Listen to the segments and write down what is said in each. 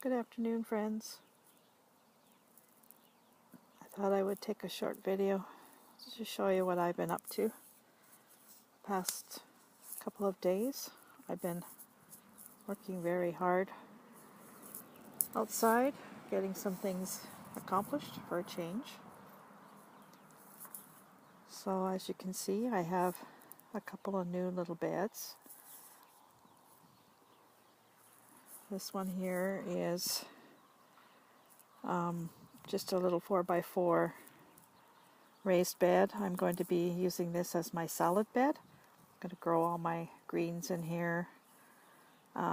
Good afternoon, friends. I thought I would take a short video to show you what I've been up to past couple of days. I've been working very hard outside, getting some things accomplished for a change. So as you can see, I have a couple of new little beds. This one here is just a little 4x4 raised bed. I'm going to be using this as my salad bed. I'm going to grow all my greens in here,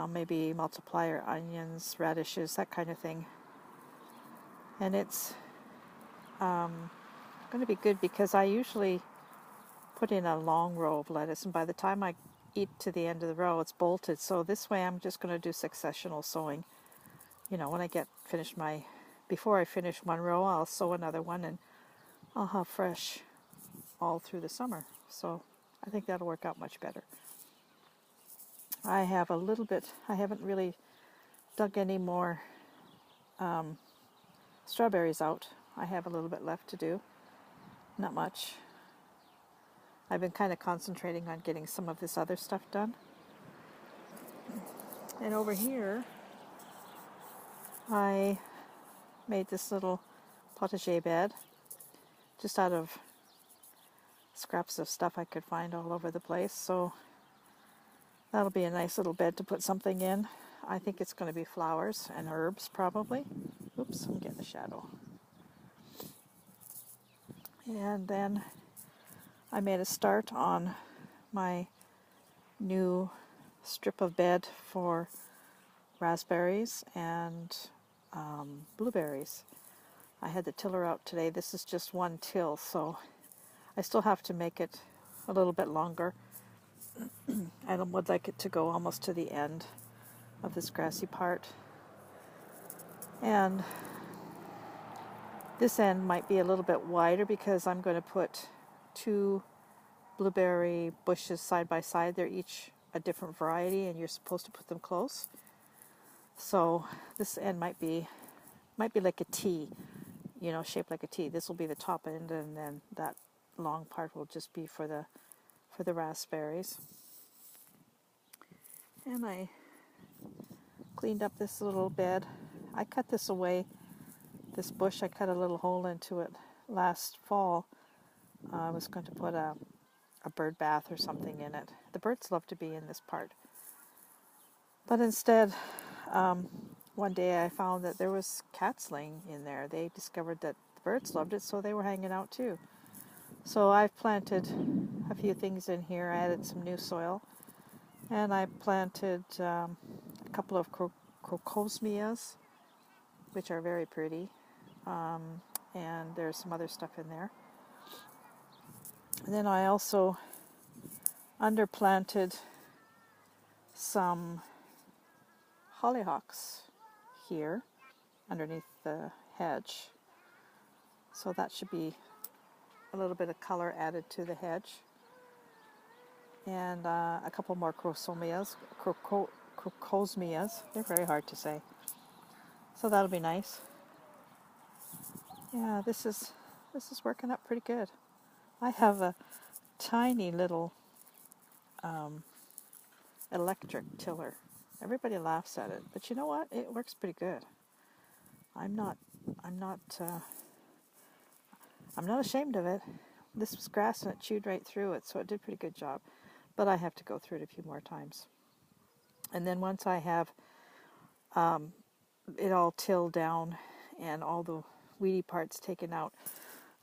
maybe multiplier onions, radishes, that kind of thing. And it's going to be good because I usually put in a long row of lettuce, and by the time I eat to the end of the row, it's bolted. So this way I'm just going to do successional sowing. You know, when I get finished before I finish one row, I'll sow another one, and I'll have fresh all through the summer. So I think that'll work out much better. I have a little bit, I haven't really dug any more strawberries out. I have a little bit left to do, not much. I've been kind of concentrating on getting some of this other stuff done. And over here, I made this little potager bed just out of scraps of stuff I could find all over the place. So that'll be a nice little bed to put something in. I think it's going to be flowers and herbs probably. Oops, I'm getting a shadow. And then I made a start on my new strip of bed for raspberries and blueberries. I had the tiller out today. This is just one till, so I still have to make it a little bit longer. I would like it to go almost to the end of this grassy part. And this end might be a little bit wider because I'm going to put two blueberry bushes side by side. They're each a different variety, and you're supposed to put them close. So this end might be like a T, you know, shaped like a T. This will be the top end, and then that long part will just be for the raspberries. And I cleaned up this little bed. I cut this away, this bush. I cut a little hole into it last fall. I was going to put a bird bath or something in it. The birds love to be in this part. But instead, one day I found that there was cats laying in there. They discovered that the birds loved it, so they were hanging out too. So I've planted a few things in here. I added some new soil, and I planted a couple of crocosmias, which are very pretty, and there's some other stuff in there. And then I also underplanted some hollyhocks here underneath the hedge. So that should be a little bit of color added to the hedge. And a couple more crocosmias. They're very hard to say. So that'll be nice. Yeah, this is working out pretty good. I have a tiny little electric tiller. Everybody laughs at it, but you know what? It works pretty good. I'm not ashamed of it. This was grass and it chewed right through it, so it did a pretty good job. But I have to go through it a few more times. And then once I have it all tilled down and all the weedy parts taken out,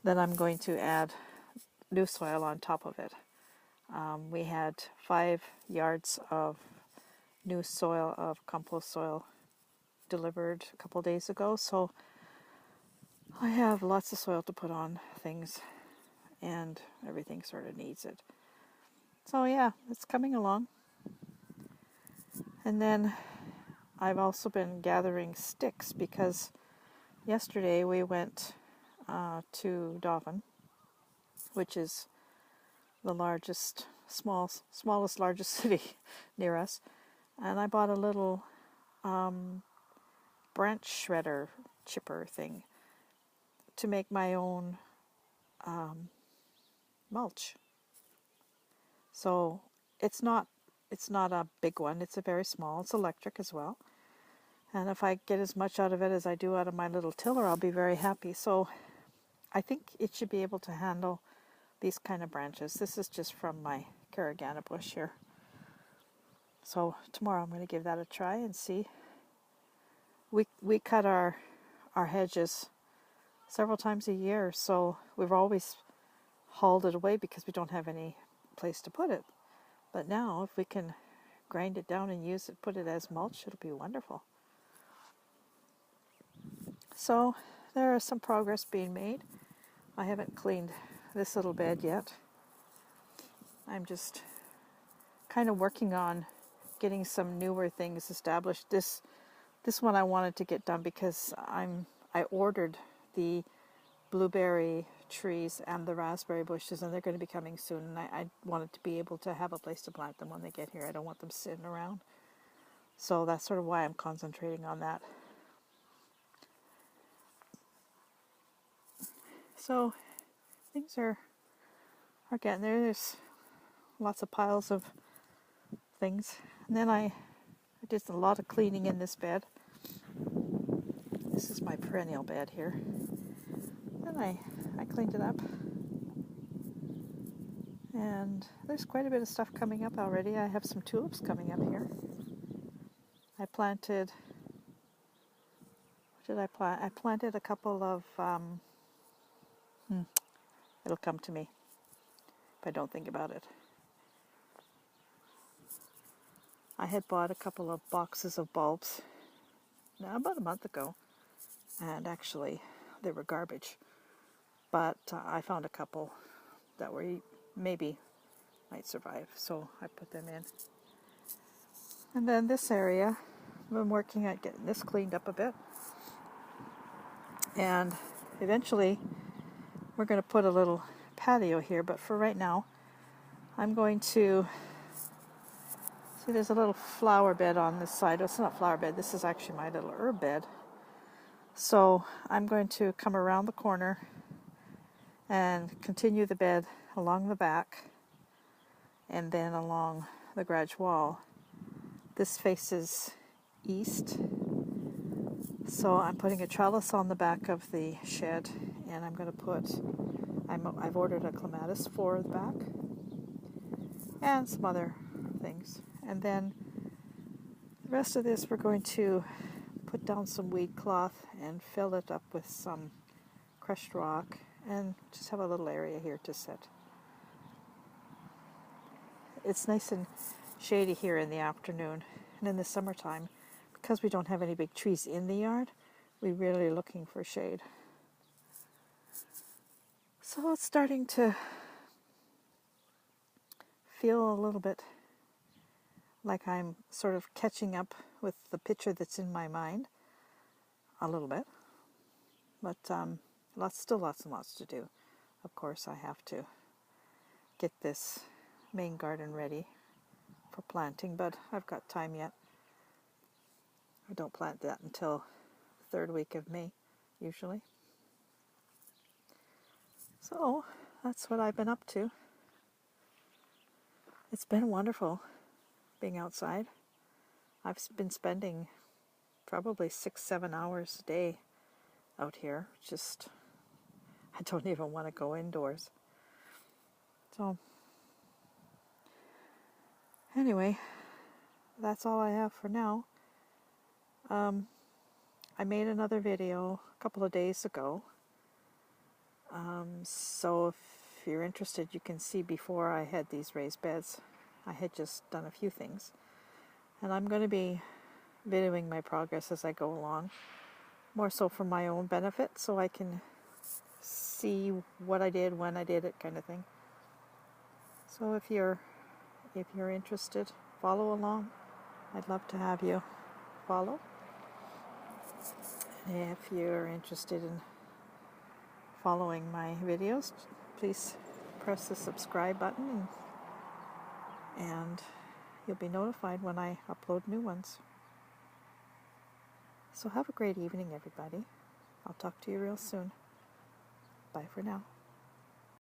then I'm going to add new soil on top of it. We had 5 yards of new soil, of compost soil, delivered a couple days ago, so I have lots of soil to put on things, and everything sort of needs it. So yeah, it's coming along. And then I've also been gathering sticks because yesterday we went to Dauphin, which is the smallest, largest city near us, and I bought a little branch shredder chipper thing to make my own mulch. So it's not a big one. It's a very small. It's electric as well. And if I get as much out of it as I do out of my little tiller, I'll be very happy. So I think it should be able to handle these kind of branches. This is just from my Caragana bush here. So tomorrow I'm going to give that a try and see. We cut our hedges several times a year, so we've always hauled it away because we don't have any place to put it. But now if we can grind it down and use it, put it as mulch, it'll be wonderful. So there is some progress being made. I haven't cleaned this little bed yet. I'm just kind of working on getting some newer things established. This one I wanted to get done because I ordered the blueberry trees and the raspberry bushes, and they're going to be coming soon, and I wanted to be able to have a place to plant them when they get here. I don't want them sitting around. So that's sort of why I'm concentrating on that. So things are getting there. There's lots of piles of things. And then I did a lot of cleaning in this bed. This is my perennial bed here. And I cleaned it up. And there's quite a bit of stuff coming up already. I have some tulips coming up here. I planted, what did I plant? I planted a couple of, it'll come to me if I don't think about it. I had bought a couple of boxes of bulbs now about a month ago, and actually they were garbage. But I found a couple that were maybe might survive, so I put them in. And then this area, I've been working at getting this cleaned up a bit. And eventually we're going to put a little patio here, but for right now I'm going to, see there's a little flower bed on this side. It's not a flower bed, this is actually my little herb bed. So I'm going to come around the corner and continue the bed along the back and then along the garage wall. This faces east, so I'm putting a trellis on the back of the shed, and I'm going to put, I've ordered a clematis for the back and some other things. And then the rest of this we're going to put down some weed cloth and fill it up with some crushed rock and just have a little area here to sit. It's nice and shady here in the afternoon, and in the summertime, because we don't have any big trees in the yard, we're really looking for shade. So it's starting to feel a little bit like I'm sort of catching up with the picture that's in my mind, a little bit, but still lots and lots to do. Of course, I have to get this main garden ready for planting, but I've got time yet. I don't plant that until the third week of May, usually. So that's what I've been up to. It's been wonderful being outside. I've been spending probably 6-7 hours a day out here. Just, I don't even want to go indoors. So anyway, that's all I have for now. I made another video a couple of days ago. So if you're interested, you can see before I had these raised beds. I had just done a few things. And I'm going to be videoing my progress as I go along. More so for my own benefit, so I can see what I did, when I did it, kind of thing. So if you're interested, follow along. I'd love to have you follow. And if you're interested in following my videos, please press the subscribe button and you'll be notified when I upload new ones. So have a great evening, everybody. I'll talk to you real soon. Bye for now.